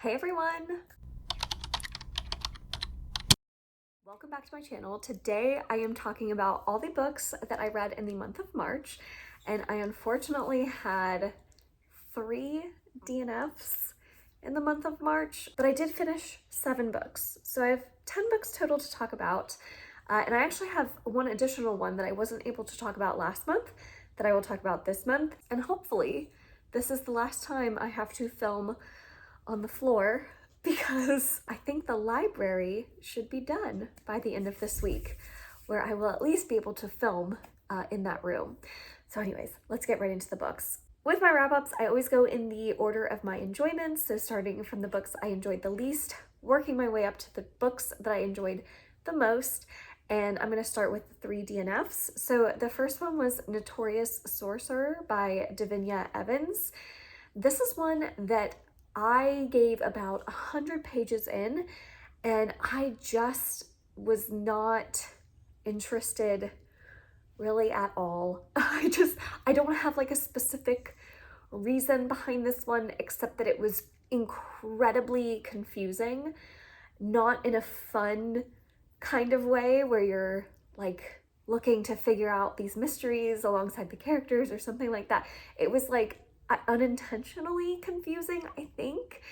Hey everyone! Welcome back to my channel. Today I am talking about all the books that I read in the month of March, and I unfortunately had 3 DNFs in the month of March, but I did finish 7 books. So I have 10 books total to talk about, and I actually have one additional one that I wasn't able to talk about last month that I will talk about this month, and hopefully this is the last time I have to film on the floor because I think the library should be done by the end of this week, where I will at least be able to film in that room. So anyways, let's get right into the books. With my wrap-ups, I always go in the order of my enjoyments, so starting from the books I enjoyed the least, working my way up to the books that I enjoyed the most, and I'm going to start with 3 DNFs. So the first one was Notorious Sorcerer by Davinia Evans. This is one that I gave about 100 pages in, and I just was not interested really at all. I don't have like a specific reason behind this one, except that it was incredibly confusing, not in a fun kind of way where you're like looking to figure out these mysteries alongside the characters or something like that. It was like unintentionally confusing, I think.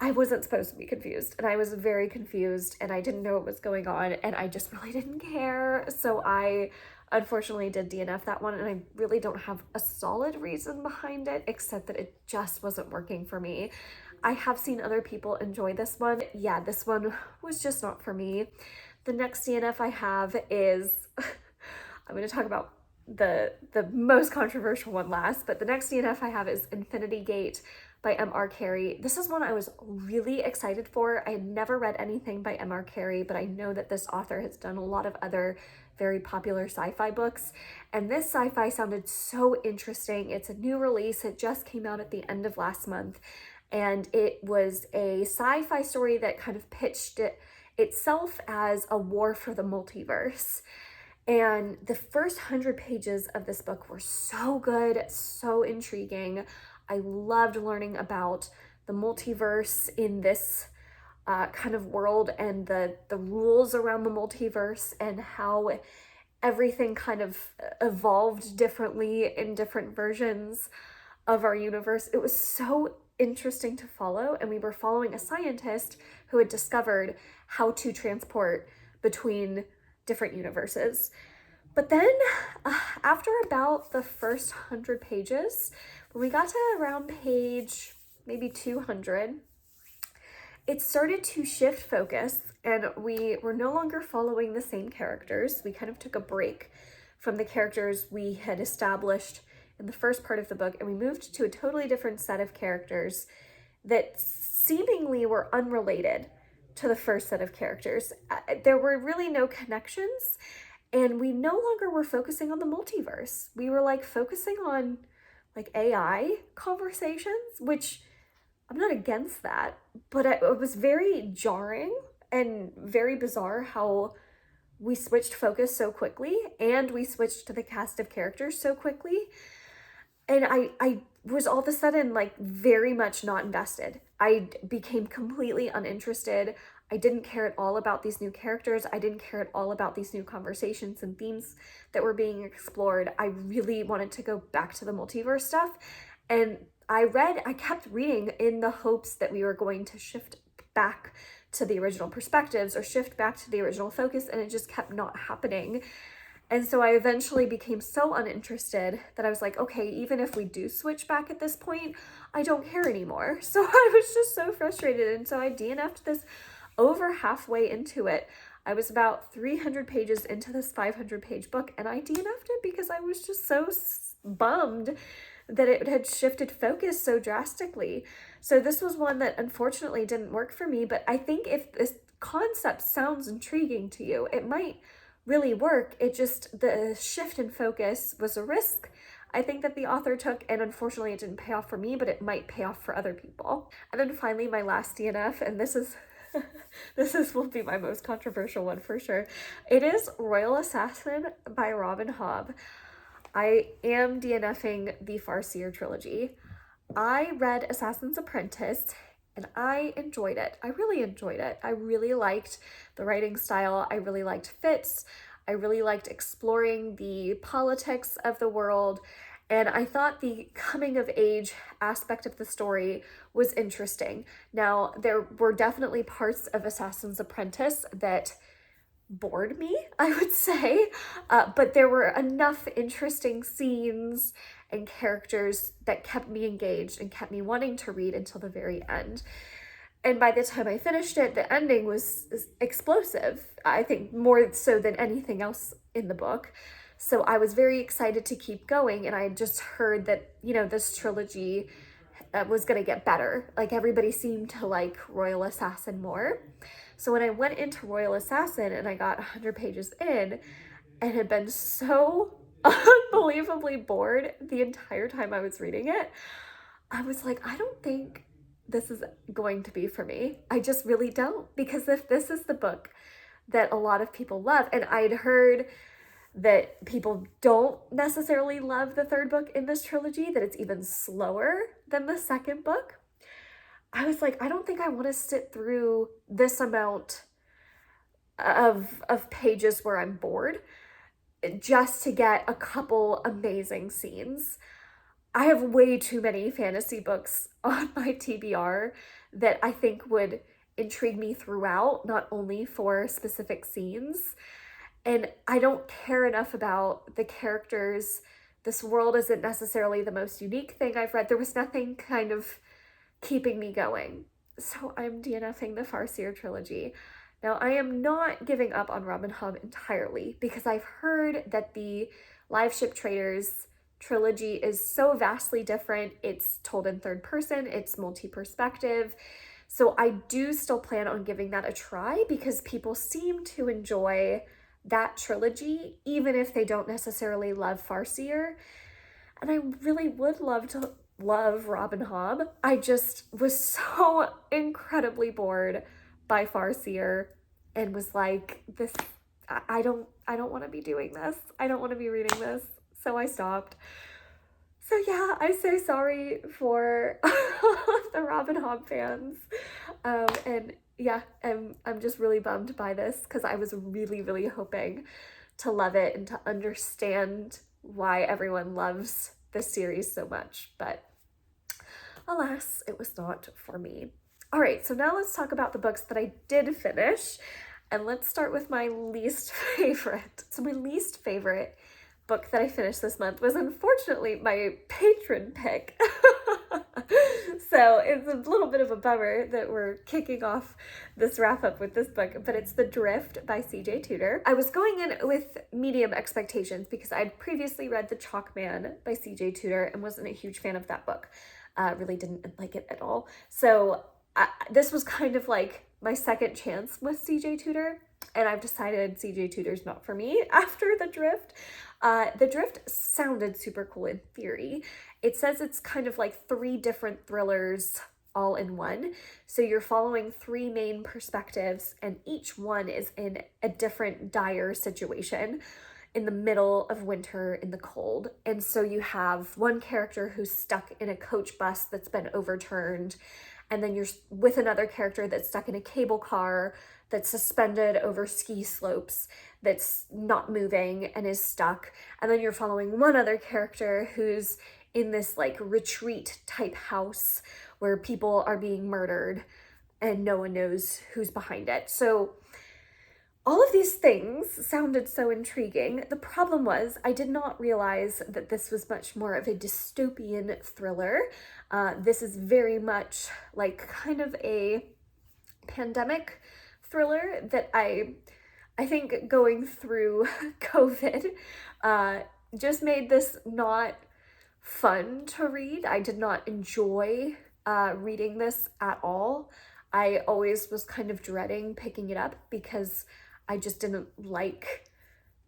I wasn't supposed to be confused, and I was very confused, and I didn't know what was going on, and I just really didn't care. So I unfortunately did DNF that one, and I really don't have a solid reason behind it, except that it just wasn't working for me. I have seen other people enjoy this one. Yeah, this one was just not for me. The next DNF I have is, I'm going to talk about the most controversial one last, but the next DNF I have is Infinity Gate by M.R. Carey. This is one I was really excited for. I had never read anything by M.R. Carey, but I know that this author has done a lot of other very popular sci-fi books, and this sci-fi sounded so interesting. It's a new release. It just came out at the end of last month, and it was a sci-fi story that kind of pitched itself as a war for the multiverse. And the first 100 pages of this book were so good, so intriguing. I loved learning about the multiverse in this kind of world, and the rules around the multiverse, and how everything kind of evolved differently in different versions of our universe. It was so interesting to follow, and we were following a scientist who had discovered how to transport between different universes. But then after about the first 100 pages, when we got to around page maybe 200, it started to shift focus, and we were no longer following the same characters. We kind of took a break from the characters we had established in the first part of the book, and we moved to a totally different set of characters that seemingly were unrelated to the first set of characters. There were really no connections, and we no longer were focusing on the multiverse. We were like focusing on like AI conversations, which I'm not against that, but it was very jarring and very bizarre how we switched focus so quickly, and we switched to the cast of characters so quickly. And I was all of a sudden like very much not invested. I became completely uninterested. I didn't care at all about these new characters. I didn't care at all about these new conversations and themes that were being explored. I really wanted to go back to the multiverse stuff. And I kept reading in the hopes that we were going to shift back to the original perspectives or shift back to the original focus, and it just kept not happening. And so I eventually became so uninterested that I was like, okay, even if we do switch back at this point, I don't care anymore. So I was just so frustrated. And so I DNF'd this over halfway into it. I was about 300 pages into this 500-page book, and I DNF'd it because I was just so bummed that it had shifted focus so drastically. So this was one that unfortunately didn't work for me, but I think if this concept sounds intriguing to you, it might really work. It just, the shift in focus was a risk I think that the author took, and unfortunately it didn't pay off for me, but it might pay off for other people. And then finally my last DNF, and this is will be my most controversial one for sure. It is Royal Assassin by Robin Hobb. I am DNFing the Farseer trilogy. I read Assassin's Apprentice, and I enjoyed it. I really enjoyed it. I really liked the writing style. I really liked Fitz. I really liked exploring the politics of the world. And I thought the coming of age aspect of the story was interesting. Now, there were definitely parts of Assassin's Apprentice that bored me, I would say, but there were enough interesting scenes and characters that kept me engaged and kept me wanting to read until the very end. And by the time I finished it, the ending was explosive, I think more so than anything else in the book. So I was very excited to keep going, and I had just heard that, you know, this trilogy was going to get better. Like, everybody seemed to like Royal Assassin more. So when I went into Royal Assassin and I got 100 pages in and had been so unbelievably bored the entire time I was reading it, I was like, I don't think this is going to be for me. I just really don't, because if this is the book that a lot of people love, and I'd heard that people don't necessarily love the third book in this trilogy, that it's even slower than the second book, I was like, I don't think I want to sit through this amount of pages where I'm bored just to get a couple amazing scenes. I have way too many fantasy books on my TBR that I think would intrigue me throughout, not only for specific scenes. And I don't care enough about the characters. This world isn't necessarily the most unique thing I've read. There was nothing kind of keeping me going. So I'm DNFing the Farseer trilogy. Now, I am not giving up on Rob and Hobb entirely, because I've heard that the Live Ship Traders trilogy is so vastly different. It's told in third person, it's multi-perspective. So I do still plan on giving that a try, because people seem to enjoy that trilogy, even if they don't necessarily love Farseer. And I really would love to love Rob and Hobb. I just was so incredibly bored by Farseer and was like, this, I don't want to be doing this. I don't want to be reading this. So I stopped. So yeah, I'm so sorry for the Rob and Hobb fans. And yeah, I'm just really bummed by this, because I was really, really hoping to love it and to understand why everyone loves this series so much. But alas, it was not for me. All right, so now let's talk about the books that I did finish. And let's start with my least favorite. So my least favorite book that I finished this month was unfortunately my patron pick. So it's a little bit of a bummer that we're kicking off this wrap up with this book, but it's The Drift by C.J. Tudor. I was going in with medium expectations because I'd previously read The Chalk Man by C.J. Tudor and wasn't a huge fan of that book. Really didn't like it at all. So this was kind of like my second chance with C.J. Tudor, and I've decided C.J. Tudor's not for me after The Drift. The Drift sounded super cool in theory. It says it's kind of like 3 different thrillers all in one. So you're following 3 main perspectives, and each one is in a different dire situation in the middle of winter in the cold. And so you have one character who's stuck in a coach bus that's been overturned, and then you're with another character that's stuck in a cable car that's suspended over ski slopes, that's not moving and is stuck. And then you're following one other character who's in this like retreat type house where people are being murdered and no one knows who's behind it. So all of these things sounded so intriguing. The problem was I did not realize that this was much more of a dystopian thriller. This is very much like kind of a pandemic thriller that I think going through COVID just made this not fun to read. I did not enjoy reading this at all. I always was kind of dreading picking it up because I just didn't like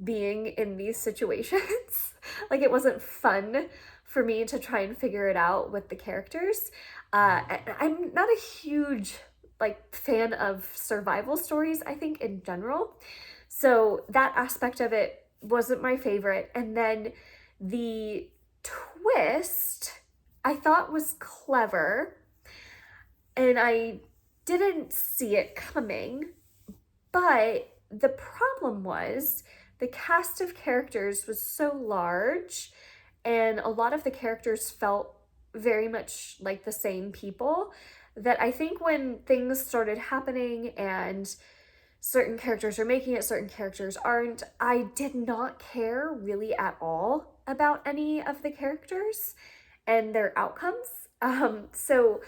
being in these situations. Like, it wasn't fun for me to try and figure it out with the characters. I'm not a huge like fan of survival stories, I think, in general. So that aspect of it wasn't my favorite. And then the twist I thought was clever. and I didn't see it coming, but the problem was the cast of characters was so large, and a lot of the characters felt very much like the same people, that I think when things started happening and certain characters are making it, certain characters aren't, I did not care really at all about any of the characters and their outcomes. So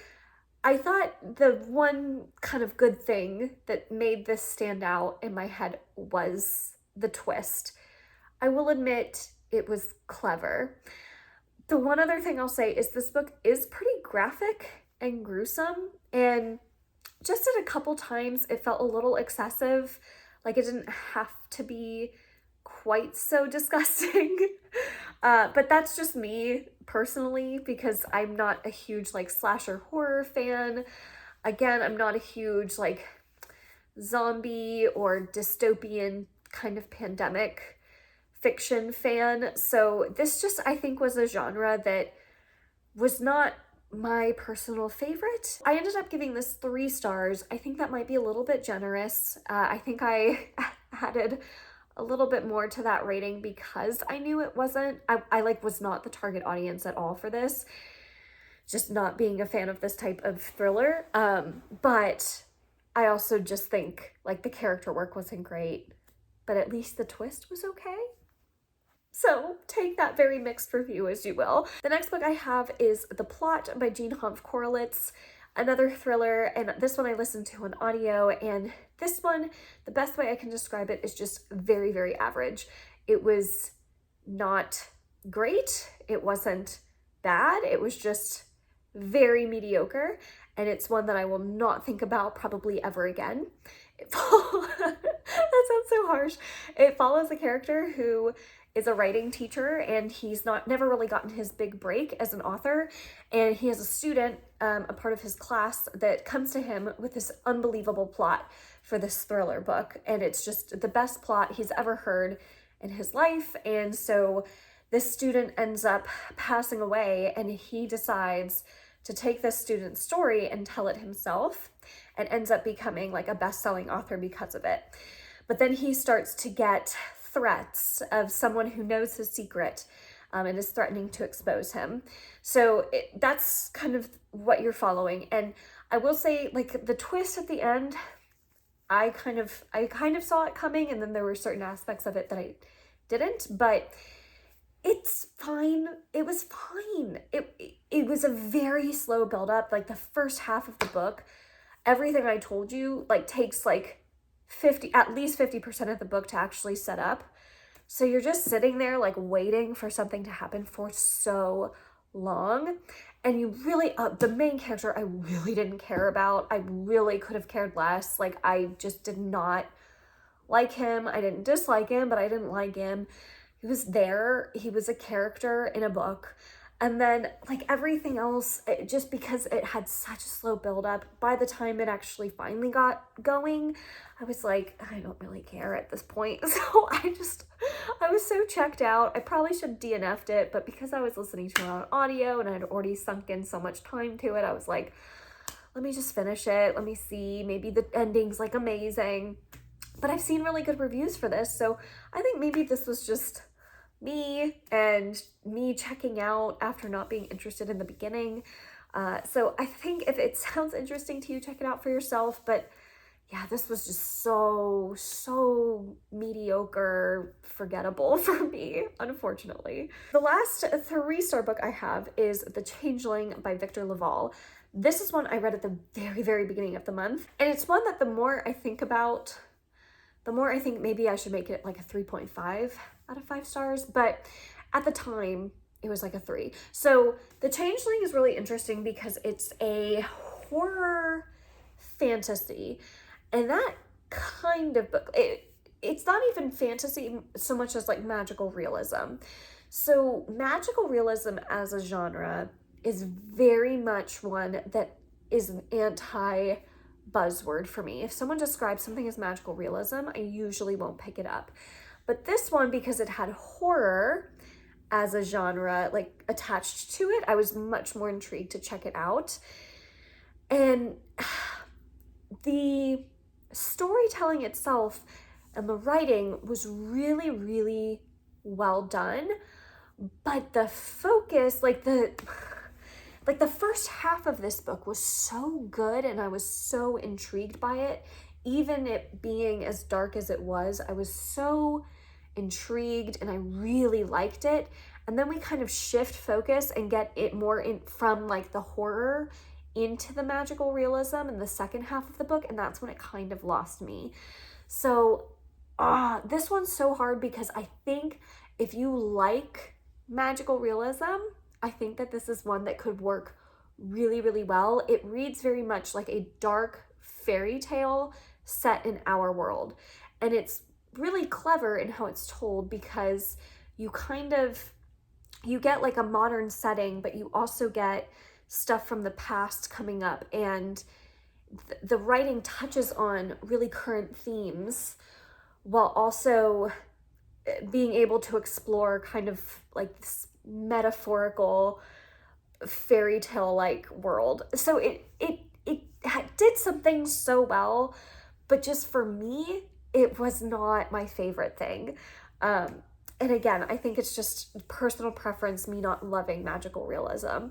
I thought the one kind of good thing that made this stand out in my head was the twist. I will admit it was clever. The one other thing I'll say is this book is pretty graphic and gruesome, and just at a couple times it felt a little excessive. Like, it didn't have to be quite so disgusting. But that's just me personally, because I'm not a huge like slasher horror fan. Again, I'm not a huge like zombie or dystopian kind of pandemic fiction fan. So this just, I think, was a genre that was not my personal favorite. I ended up giving this 3 stars. I think that might be a little bit generous. I think I added a little bit more to that rating because I knew it wasn't, I like was not the target audience at all for this, just not being a fan of this type of thriller. But I also just think like the character work wasn't great, but at least the twist was okay. So take that very mixed review as you will. The next book I have is The Plot by Hanff Korelitz, another thriller, and this one I listened to on audio, and this one, the best way I can describe it is just very, very average. It was not great, it wasn't bad, it was just very mediocre, and it's one that I will not think about probably ever again. That sounds so harsh. It follows a character who is a writing teacher, and he's never really gotten his big break as an author, and he has a student, a part of his class, that comes to him with this unbelievable plot for this thriller book, and it's just the best plot he's ever heard in his life. And so this student ends up passing away, and he decides to take this student's story and tell it himself, and ends up becoming like a best-selling author because of it. But then he starts to get threats of someone who knows his secret and is threatening to expose him. So that's kind of what you're following. And I will say, like, the twist at the end, I kind of saw it coming, and then there were certain aspects of it that I didn't, but it's fine. It was fine. It was a very slow build up. Like, the first half of the book, everything I told you like takes like at least 50% of the book to actually set up. So you're just sitting there like waiting for something to happen for so long. And you really, the main character I really didn't care about. I really could have cared less. Like, I just did not like him. I didn't dislike him, but I didn't like him. He was there. He was a character in a book. And then like everything else, just because it had such a slow build up, by the time it actually finally got going, I was like, I don't really care at this point. So I was so checked out. I probably should have DNF'd it, but because I was listening to it on audio and I had already sunk in so much time to it, I was like, let me just finish it. Let me see, maybe the ending's like amazing. But I've seen really good reviews for this, so I think maybe this was just me and me checking out after not being interested in the beginning. So I think if it sounds interesting to you, check it out for yourself. But yeah, this was just so mediocre, forgettable for me, unfortunately. The last 3-star book I have is The Changeling by Victor LaValle. This is one I read at the very, very beginning of the month. And it's one that the more I think about, the more I think maybe I should make it like a 3.5 out of 5 stars. But at the time, it was like a 3. So The Changeling is really interesting because it's a horror fantasy. And that kind of book, it's not even fantasy so much as like magical realism. So magical realism as a genre is very much one that is an anti-buzzword for me. If someone describes something as magical realism, I usually won't pick it up. But this one, because it had horror as a genre like attached to it, I was much more intrigued to check it out. And the storytelling itself and the writing was really, really well done, but the focus, like the first half of this book was so good, and I was so intrigued by it. Even it being as dark as it was, I was so intrigued and I really liked it. And then we kind of shift focus and get it more in from like the horror into the magical realism in the second half of the book, and that's when it kind of lost me. So this one's so hard because I think if you like magical realism, I think that this is one that could work really, really well. It reads very much like a dark fairy tale set in our world, and it's really clever in how it's told because you get like a modern setting, but you also get stuff from the past coming up, and the writing touches on really current themes while also being able to explore kind of like this metaphorical fairy tale like world. So it did some things so well, but just for me, it was not my favorite thing. And again, I think it's just personal preference, me not loving magical realism.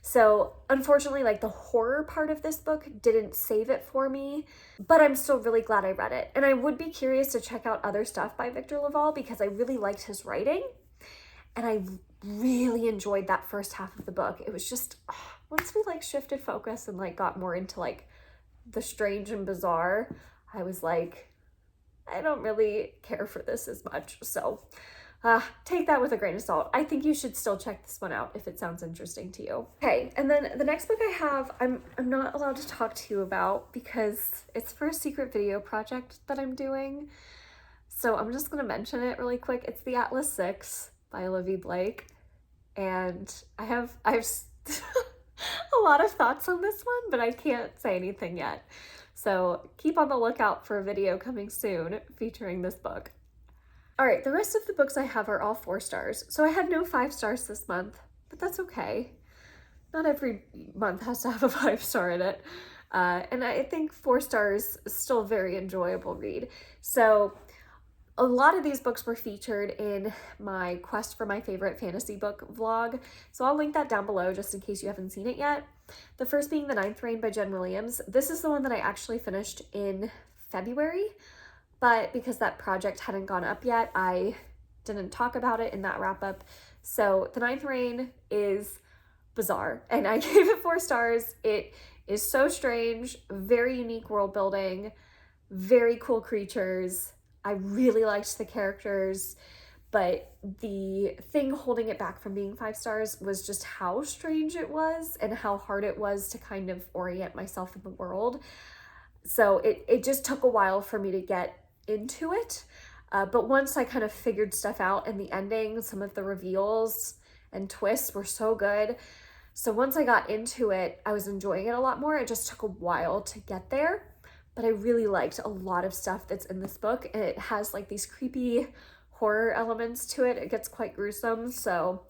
So unfortunately, like the horror part of this book didn't save it for me, but I'm still really glad I read it. And I would be curious to check out other stuff by Victor LaValle because I really liked his writing. And I really enjoyed that first half of the book. It was just, once we like shifted focus and like got more into like the strange and bizarre, I was like, I don't really care for this as much. So take that with a grain of salt. I think you should still check this one out if it sounds interesting to you. Okay, and then the next book I have, I'm not allowed to talk to you about because it's for a secret video project that I'm doing. So I'm just gonna mention it really quick. It's The Atlas 6 by Olivie Blake. And I have a lot of thoughts on this one, but I can't say anything yet. So keep on the lookout for a video coming soon featuring this book. All right, the rest of the books I have are all 4 stars. So I had no 5 stars this month, but that's okay. Not every month has to have a 5-star in it. And I think 4 stars is still a very enjoyable read. So a lot of these books were featured in my Quest for My Favorite Fantasy Book vlog, so I'll link that down below just in case you haven't seen it yet. The first being The Ninth Reign by Jen Williams. This is the one that I actually finished in February, but because that project hadn't gone up yet, I didn't talk about it in that wrap up. So The Ninth Reign is bizarre, and I gave it 4 stars. It is so strange, very unique world building, very cool creatures. I really liked the characters, but the thing holding it back from being 5 stars was just how strange it was and how hard it was to kind of orient myself in the world. So it just took a while for me to get into it. But once I kind of figured stuff out, and the ending, some of the reveals and twists were so good. So once I got into it, I was enjoying it a lot more. It just took a while to get there. But I really liked a lot of stuff that's in this book, and it has like these creepy horror elements to it. It gets quite gruesome, so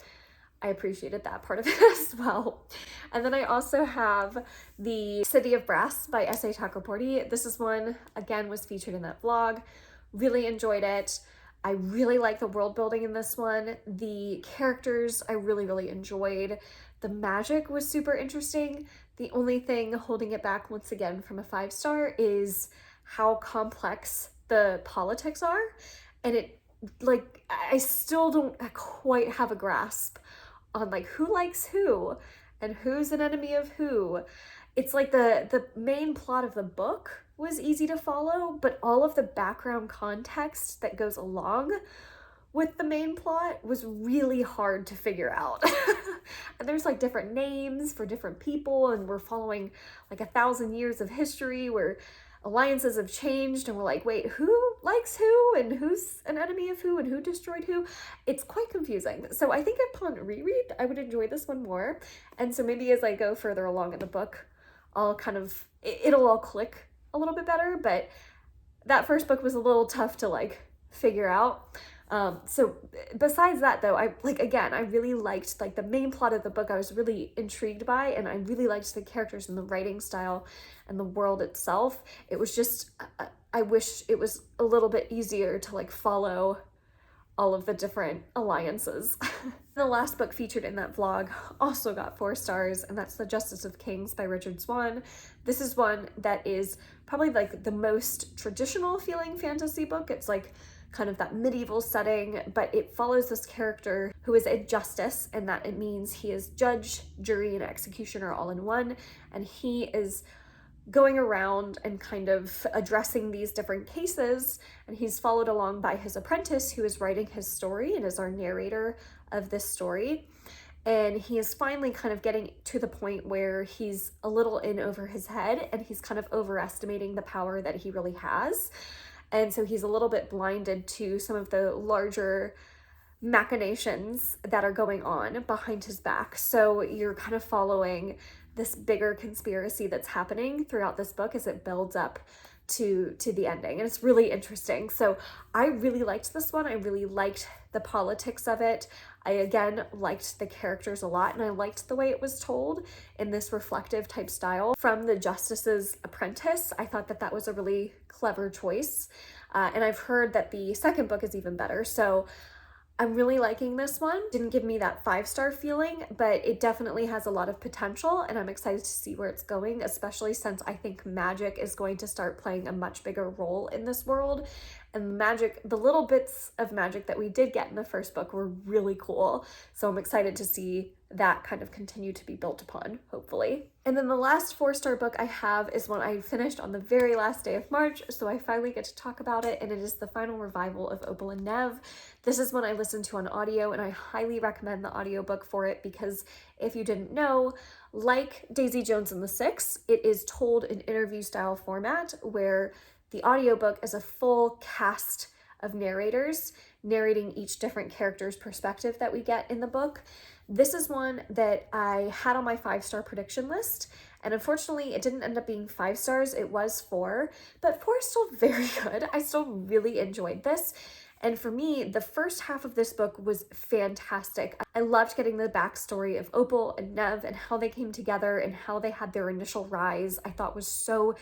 I appreciated that part of it as well. And then I also have The City of Brass by S.A. Chakraborty. This is one, again, was featured in that vlog. Really enjoyed it. I really like the world building in this one. The characters I really, really enjoyed. The magic was super interesting. The only thing holding it back once again from a 5-star is how complex the politics are. And it, like, I still don't quite have a grasp on like who likes who and who's an enemy of who. It's like the main plot of the book was easy to follow, but all of the background context that goes along with the main plot was really hard to figure out. And there's like different names for different people, and we're following like 1,000 years of history where alliances have changed, and we're like, wait, who likes who, and who's an enemy of who, and who destroyed who? It's quite confusing. So I think upon reread, I would enjoy this one more. And so maybe as I go further along in the book, I'll kind of, it'll all click a little bit better, but that first book was a little tough to like figure out. So besides that though, I really liked like the main plot of the book. I was really intrigued by, and I really liked the characters and the writing style and the world itself. It was just, I wish it was a little bit easier to like follow all of the different alliances. The last book featured in that vlog also got 4 stars, and that's The Justice of Kings by Richard Swan. This is one that is probably like the most traditional feeling fantasy book. It's like kind of that medieval setting, but it follows this character who is a justice, and that it means he is judge, jury, and executioner all in one, and he is going around and kind of addressing these different cases, and he's followed along by his apprentice who is writing his story and is our narrator of this story. And he is finally kind of getting to the point where he's a little in over his head, and he's kind of overestimating the power that he really has. And so he's a little bit blinded to some of the larger machinations that are going on behind his back. So you're kind of following this bigger conspiracy that's happening throughout this book as it builds up to the ending, and it's really interesting. So I really liked this one. I really liked the politics of it. I again liked the characters a lot, and I liked the way it was told in this reflective type style from the Justice's apprentice. I thought that that was a really clever choice, and I've heard that the second book is even better. So I'm really liking this one. Didn't give me that 5-star feeling, but it definitely has a lot of potential, and I'm excited to see where it's going, especially since I think magic is going to start playing a much bigger role in this world. And magic, the little bits of magic that we did get in the first book were really cool. So I'm excited to see that kind of continue to be built upon, hopefully. And then the last 4-star book I have is one I finished on the very last day of March, so I finally get to talk about it, and it is the final revival of Opal and Nev. This is one I listened to on audio, and I highly recommend the audiobook for it because if you didn't know, like Daisy Jones and the Six, it is told in interview style format where the audiobook is a full cast of narrators narrating each different character's perspective that we get in the book. This is one that I had on my 5-star prediction list, and unfortunately it didn't end up being 5 stars. It was 4, but 4 is still very good. I still really enjoyed this. And for me, the first half of this book was fantastic. I loved getting the backstory of Opal and Nev and how they came together and how they had their initial rise. I thought was so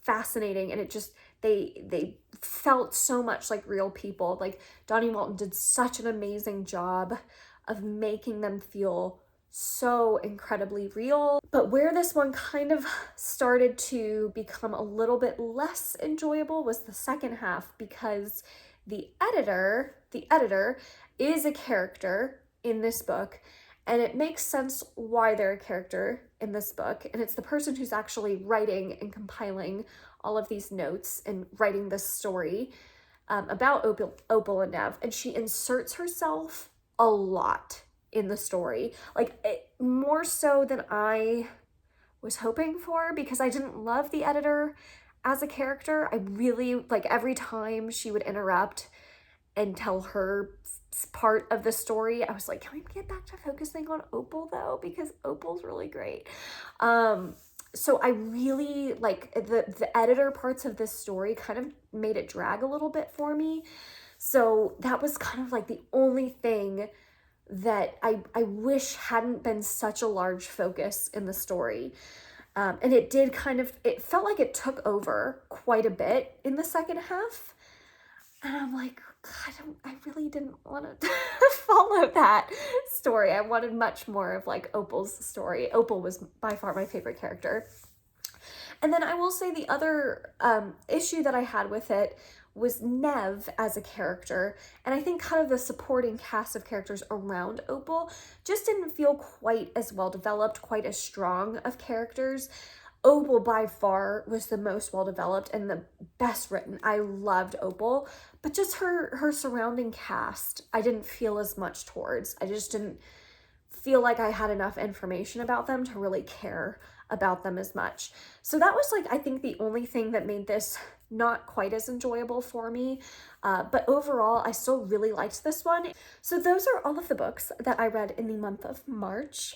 fascinating, and it just, they felt so much like real people. Like Dawnie Walton did such an amazing job of making them feel so incredibly real. But where this one kind of started to become a little bit less enjoyable was the second half, because the editor is a character in this book, and it makes sense why they're a character in this book, and it's the person who's actually writing and compiling all of these notes and writing this story about Opal and Nev, and she inserts herself a lot in the story, like more so than I was hoping for, because I didn't love the editor as a character. I really, like, every time she would interrupt and tell her part of the story, I was like, can we get back to focusing on Opal though, because Opal's really great. So I really like the editor parts of this story kind of made it drag a little bit for me. So that was kind of like the only thing that I wish hadn't been such a large focus in the story. And it did kind of, it felt like it took over quite a bit in the second half. And I'm like, I really didn't want to follow that story. I wanted much more of like Opal's story. Opal was by far my favorite character. And then I will say the other issue that I had with it was Nev as a character, and I think kind of the supporting cast of characters around Opal just didn't feel quite as well developed, quite as strong of characters. Opal by far was the most well developed and the best written. I loved Opal, but just her surrounding cast I didn't feel as much towards. I just didn't feel like I had enough information about them to really care about them as much. So that was like, I think, the only thing that made this not quite as enjoyable for me, but overall I still really liked this one. So those are all of the books that I read in the month of March.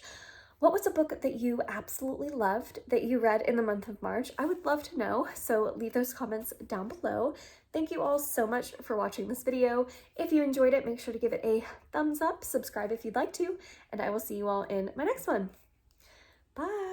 What was a book that you absolutely loved that you read in the month of March? I would love to know, so leave those comments down below. Thank you all so much for watching this video. If you enjoyed it, make sure to give it a thumbs up, subscribe if you'd like to, and I will see you all in my next one. Bye!